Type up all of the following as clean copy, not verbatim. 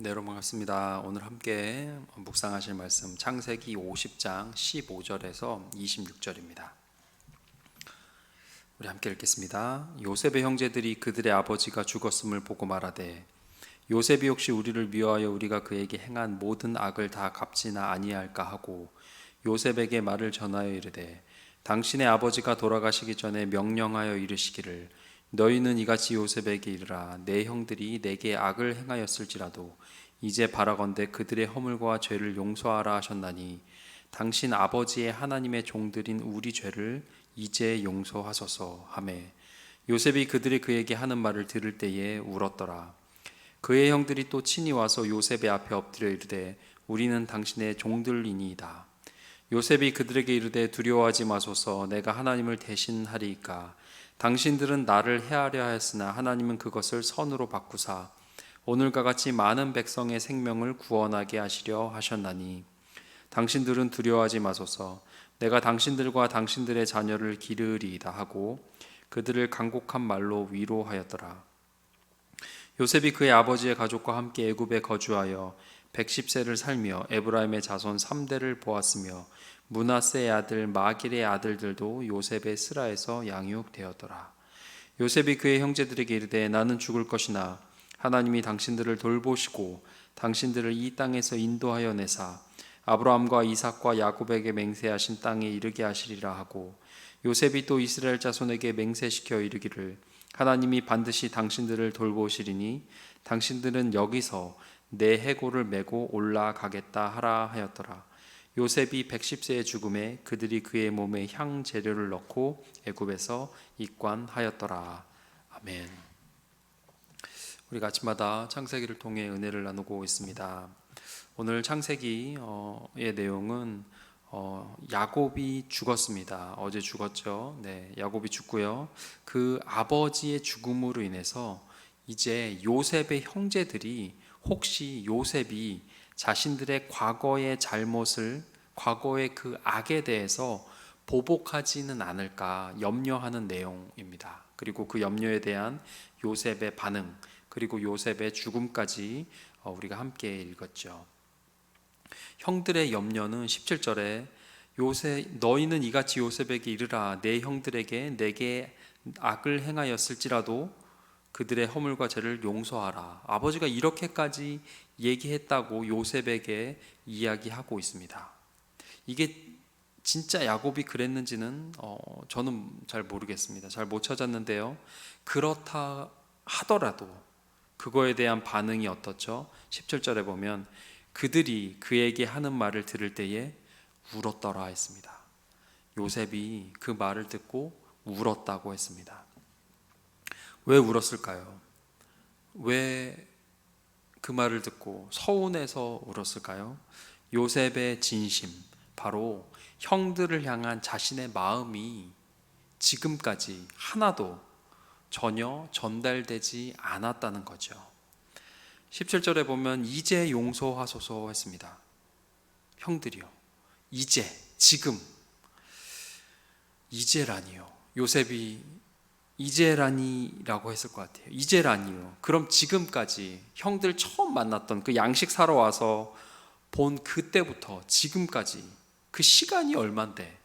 네, 여러분 반갑습니다. 오늘 함께 묵상하실 말씀 창세기 50장 15절에서 26절입니다. 우리 함께 읽겠습니다. 요셉의 형제들이 그들의 아버지가 죽었음을 보고 말하되 요셉이 혹시 우리를 미워하여 우리가 그에게 행한 모든 악을 다 갚지나 아니할까 하고 요셉에게 말을 전하여 이르되 당신의 아버지가 돌아가시기 전에 명령하여 이르시기를 너희는 이같이 요셉에게 이르라 내 형들이 내게 악을 행하였을지라도 이제 바라건대 그들의 허물과 죄를 용서하라 하셨나니 당신 아버지의 하나님의 종들인 우리 죄를 이제 용서하소서 하매 요셉이 그들이 그에게 하는 말을 들을 때에 울었더라. 그의 형들이 또 친히 와서 요셉의 앞에 엎드려 이르되 우리는 당신의 종들이니이다. 요셉이 그들에게 이르되 두려워하지 마소서 내가 하나님을 대신하리이까 당신들은 나를 해하려 하였으나 하나님은 그것을 선으로 바꾸사 오늘과 같이 많은 백성의 생명을 구원하게 하시려 하셨나니 당신들은 두려워하지 마소서 내가 당신들과 당신들의 자녀를 기르리이다 하고 그들을 간곡한 말로 위로하였더라. 요셉이 그의 아버지의 가족과 함께 애굽에 거주하여 110세를 살며 에브라임의 자손 3대를 보았으며 므낫세의 아들 마길의 아들들도 요셉의 스라에서 양육되었더라. 요셉이 그의 형제들에게 이르되 나는 죽을 것이나 하나님이 당신들을 돌보시고 당신들을 이 땅에서 인도하여 내사 아브라함과 이삭과 야곱에게 맹세하신 땅에 이르게 하시리라 하고 요셉이 또 이스라엘 자손에게 맹세시켜 이르기를 하나님이 반드시 당신들을 돌보시리니 당신들은 여기서 내 해골을 메고 올라가겠다 하라 하였더라. 요셉이 110세의 죽음에 그들이 그의 몸에 향 재료를 넣고 애굽에서 입관하였더라. 아멘. 우리가 아침마다 창세기를 통해 은혜를 나누고 있습니다. 오늘 창세기의 내용은 야곱이 죽었습니다. 어제 죽었죠. 네, 야곱이 죽고요. 그 아버지의 죽음으로 인해서 이제 요셉의 형제들이 혹시 요셉이 자신들의 과거의 잘못을, 과거의 그 악에 대해서 보복하지는 않을까 염려하는 내용입니다. 그리고 그 염려에 대한 요셉의 반응, 그리고 요셉의 죽음까지 우리가 함께 읽었죠. 형들의 염려는 17절에 요셉 너희는 이같이 요셉에게 이르라 내 형들에게 내게 악을 행하였을지라도 그들의 허물과 죄를 용서하라. 아버지가 이렇게까지 얘기했다고 요셉에게 이야기하고 있습니다. 이게 진짜 야곱이 그랬는지는 저는 잘 모르겠습니다. 잘 못 찾았는데요. 그렇다 하더라도 그거에 대한 반응이 어떻죠? 17절에 보면 그들이 그에게 하는 말을 들을 때에 울었더라 했습니다. 요셉이 그 말을 듣고 울었다고 했습니다. 왜 울었을까요? 왜 그 말을 듣고 서운해서 울었을까요? 요셉의 진심, 바로 형들을 향한 자신의 마음이 지금까지 하나도 전혀 전달되지 않았다는 거죠. 17절에 보면 이제 용서하소서 했습니다. 형들이요. 이제, 지금. 이제라니요. 요셉이 이제라니라고 했을 것 같아요. 이제라니요. 그럼 지금까지 형들 처음 만났던 그 양식 사러 와서 본 그때부터 지금까지 그 시간이 얼만데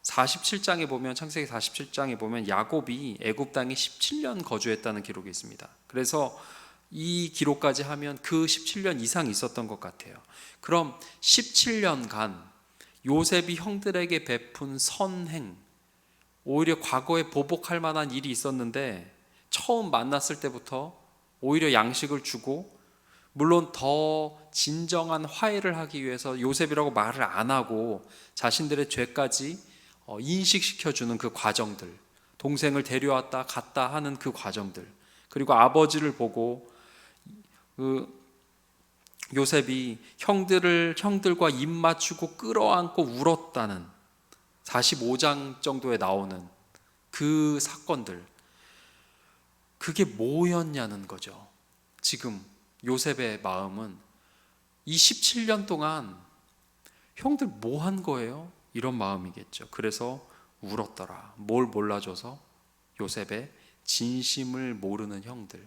47장에 보면 창세기 47장에 보면 야곱이 애굽 땅에 17년 거주했다는 기록이 있습니다. 그래서 이 기록까지 하면 그 17년 이상 있었던 것 같아요. 그럼 17년간 요셉이 형들에게 베푼 선행, 오히려 과거에 보복할 만한 일이 있었는데 처음 만났을 때부터 오히려 양식을 주고, 물론 더 진정한 화해를 하기 위해서 요셉이라고 말을 안 하고 자신들의 죄까지 인식시켜주는 그 과정들, 동생을 데려왔다 갔다 하는 그 과정들, 그리고 아버지를 보고 요셉이 형들과 입 맞추고 끌어안고 울었다는 45장 정도에 나오는 그 사건들, 그게 뭐였냐는 거죠. 지금 요셉의 마음은 이 17년 동안 형들 뭐 한 거예요? 이런 마음이겠죠. 그래서 울었더라. 뭘 몰라줘서? 요셉의 진심을 모르는 형들,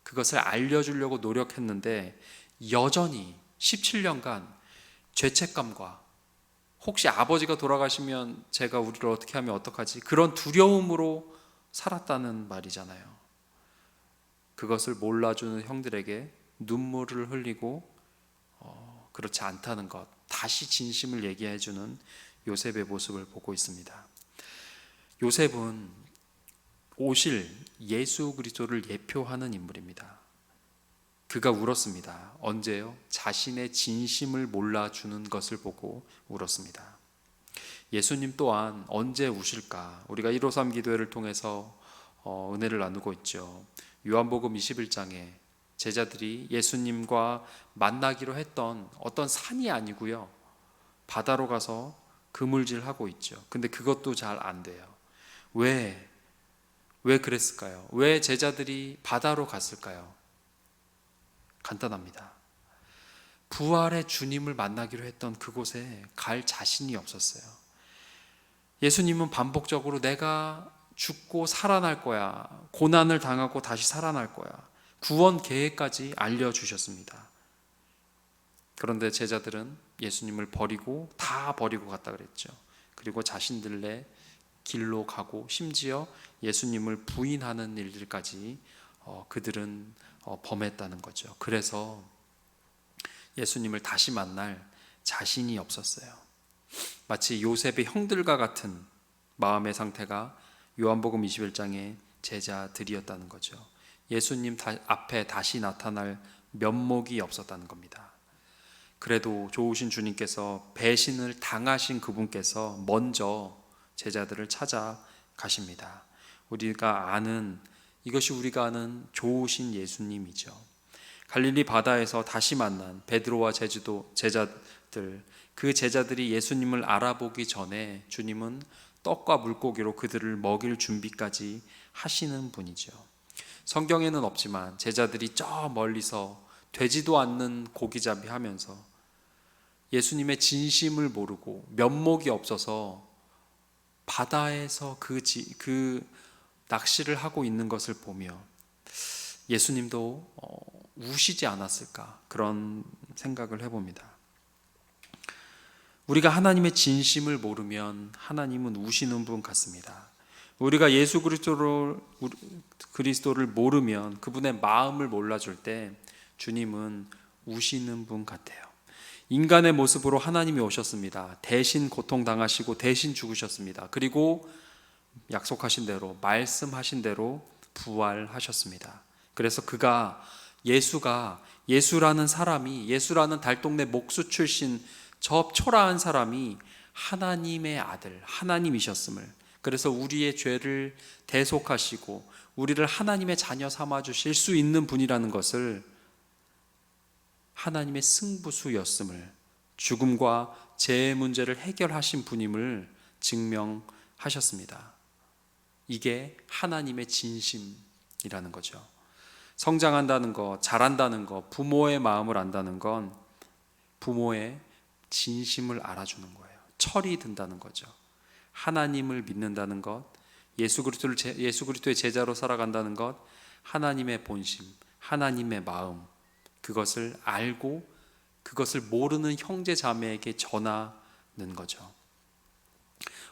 그것을 알려주려고 노력했는데 여전히 17년간 죄책감과 혹시 아버지가 돌아가시면 제가 우리를 어떻게 하면 어떡하지? 그런 두려움으로 살았다는 말이잖아요. 그것을 몰라주는 형들에게 눈물을 흘리고 그렇지 않다는 것, 다시 진심을 얘기해주는 요셉의 모습을 보고 있습니다. 요셉은 오실 예수 그리스도를 예표하는 인물입니다. 그가 울었습니다. 언제요? 자신의 진심을 몰라주는 것을 보고 울었습니다. 예수님 또한 언제 우실까? 우리가 153 기도회를 통해서 은혜를 나누고 있죠. 요한복음 21장에 제자들이 예수님과 만나기로 했던 어떤 산이 아니고요, 바다로 가서 그물질하고 있죠. 근데 그것도 잘 안 돼요. 왜 그랬을까요? 왜 제자들이 바다로 갔을까요? 간단합니다. 부활의 주님을 만나기로 했던 그곳에 갈 자신이 없었어요. 예수님은 반복적으로 내가 죽고 살아날 거야, 고난을 당하고 다시 살아날 거야, 구원 계획까지 알려주셨습니다. 그런데 제자들은 예수님을 버리고 다 버리고 갔다 그랬죠. 그리고 자신들의 길로 가고 심지어 예수님을 부인하는 일들까지 그들은 범했다는 거죠. 그래서 예수님을 다시 만날 자신이 없었어요. 마치 요셉의 형들과 같은 마음의 상태가 요한복음 21장의 제자들이었다는 거죠. 예수님 앞에 다시 나타날 면목이 없었다는 겁니다. 그래도 좋으신 주님께서 배신을 당하신 그분께서 먼저 제자들을 찾아가십니다. 이것이 우리가 아는 좋으신 예수님이죠. 갈릴리 바다에서 다시 만난 베드로와 제자들, 그 제자들이 예수님을 알아보기 전에 주님은 떡과 물고기로 그들을 먹일 준비까지 하시는 분이죠. 성경에는 없지만 제자들이 저 멀리서 되지도 않는 고기잡이 하면서 예수님의 진심을 모르고 면목이 없어서 바다에서 그 낚시를 하고 있는 것을 보며 예수님도 우시지 않았을까, 그런 생각을 해봅니다. 우리가 하나님의 진심을 모르면 하나님은 우시는 분 같습니다. 우리가 예수 그리스도를 모르면, 그분의 마음을 몰라줄 때 주님은 우시는 분 같아요. 인간의 모습으로 하나님이 오셨습니다. 대신 고통당하시고 대신 죽으셨습니다. 그리고 약속하신 대로, 말씀하신 대로 부활하셨습니다. 그래서 예수라는 사람이, 예수라는 달동네 목수 출신 저 초라한 사람이 하나님의 아들, 하나님이셨음을, 그래서 우리의 죄를 대속하시고 우리를 하나님의 자녀 삼아 주실 수 있는 분이라는 것을, 하나님의 승부수였음을, 죽음과 죄의 문제를 해결하신 분임을 증명하셨습니다. 이게 하나님의 진심이라는 거죠. 성장한다는 것, 자란다는 것, 부모의 마음을 안다는 건 부모의 진심을 알아주는 거예요. 철이 든다는 거죠. 하나님을 믿는다는 것, 예수 그리스도의 제자로 살아간다는 것, 하나님의 본심, 하나님의 마음, 그것을 알고 그것을 모르는 형제 자매에게 전하는 거죠.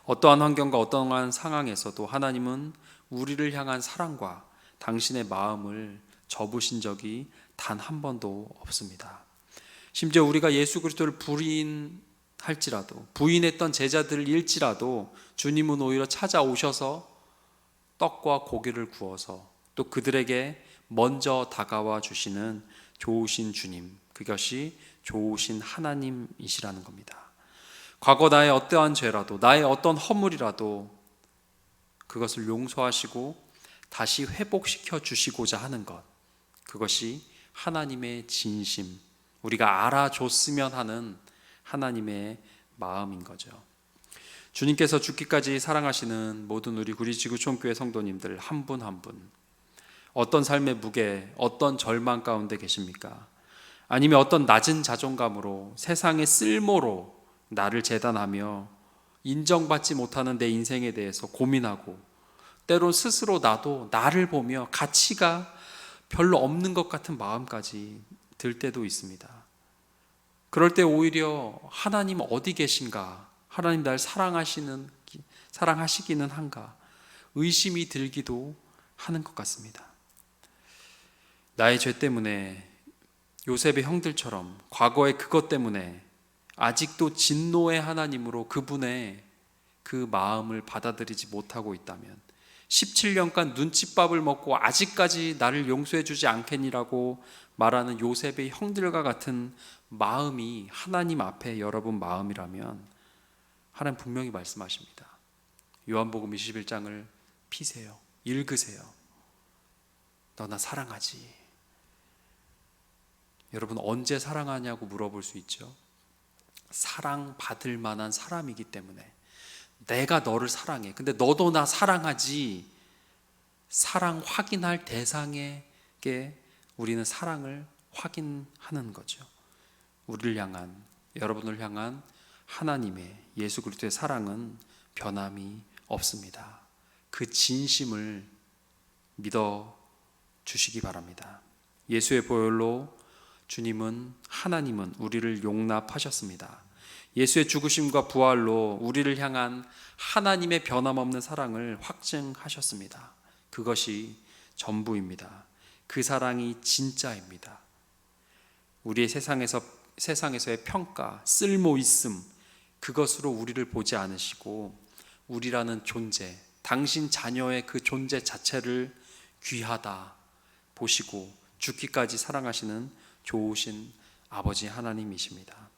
어떠한 환경과 어떠한 상황에서도 하나님은 우리를 향한 사랑과 당신의 마음을 접으신 적이 단 한 번도 없습니다. 심지어 우리가 예수 그리스도를 부인했던 제자들일지라도 주님은 오히려 찾아오셔서 떡과 고기를 구워서 또 그들에게 먼저 다가와 주시는 좋으신 주님, 그것이 좋으신 하나님이시라는 겁니다. 과거 나의 어떠한 죄라도, 나의 어떤 허물이라도 그것을 용서하시고 다시 회복시켜 주시고자 하는 것, 그것이 하나님의 진심, 우리가 알아줬으면 하는 하나님의 마음인 거죠. 주님께서 죽기까지 사랑하시는 모든 우리 구리지구촌교회 성도님들 한 분 한 분, 어떤 삶의 무게, 어떤 절망 가운데 계십니까? 아니면 어떤 낮은 자존감으로, 세상의 쓸모로 나를 재단하며 인정받지 못하는 내 인생에 대해서 고민하고, 때론 스스로 나도 나를 보며 가치가 별로 없는 것 같은 마음까지 들 때도 있습니다. 그럴 때 오히려 하나님 어디 계신가? 하나님 날 사랑하시기는 한가? 의심이 들기도 하는 것 같습니다. 나의 죄 때문에 요셉의 형들처럼 과거의 그것 때문에 아직도 진노의 하나님으로 그분의 그 마음을 받아들이지 못하고 있다면 17년간 눈칫밥을 먹고 아직까지 나를 용서해 주지 않겠니라고 말하는 요셉의 형들과 같은 마음이 하나님 앞에 여러분 마음이라면 하나님 분명히 말씀하십니다. 요한복음 21장을 피세요. 읽으세요. 너 나 사랑하지? 여러분 언제 사랑하냐고 물어볼 수 있죠. 사랑받을 만한 사람이기 때문에 내가 너를 사랑해. 근데 너도 나 사랑하지? 사랑 확인할 대상에게 우리는 사랑을 확인하는 거죠. 우리를 향한, 여러분을 향한 하나님의 예수 그리스도의 사랑은 변함이 없습니다. 그 진심을 믿어 주시기 바랍니다. 예수의 보혈로 하나님은 우리를 용납하셨습니다. 예수의 죽으심과 부활로 우리를 향한 하나님의 변함없는 사랑을 확증하셨습니다. 그것이 전부입니다. 그 사랑이 진짜입니다. 우리의 세상에서의 평가, 쓸모있음, 그것으로 우리를 보지 않으시고 우리라는 존재, 당신 자녀의 그 존재 자체를 귀하다 보시고 죽기까지 사랑하시는 좋으신 아버지 하나님이십니다.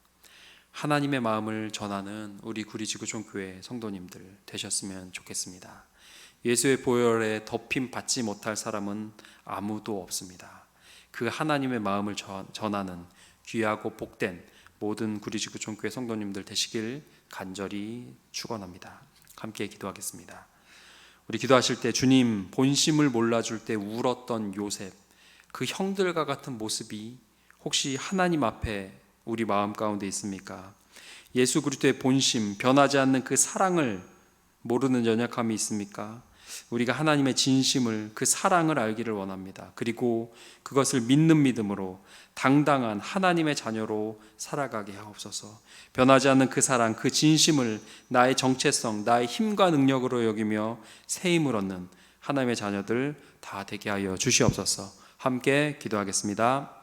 하나님의 마음을 전하는 우리 구리지구촌교회 성도님들 되셨으면 좋겠습니다. 예수의 보혈에 덮임 받지 못할 사람은 아무도 없습니다. 그 하나님의 마음을 전하는 귀하고 복된 모든 구리지구촌교회 성도님들 되시길 간절히 축원합니다. 함께 기도하겠습니다. 우리 기도하실 때 주님 본심을 몰라줄 때 울었던 요셉, 그 형들과 같은 모습이 혹시 하나님 앞에 우리 마음 가운데 있습니까? 예수 그리스도의 본심, 변하지 않는 그 사랑을 모르는 연약함이 있습니까? 우리가 하나님의 진심을, 그 사랑을 알기를 원합니다. 그리고 그것을 믿는 믿음으로 당당한 하나님의 자녀로 살아가게 하옵소서. 변하지 않는 그 사랑, 그 진심을 나의 정체성, 나의 힘과 능력으로 여기며 새 힘을 얻는 하나님의 자녀들 다 되게 하여 주시옵소서. 함께 기도하겠습니다.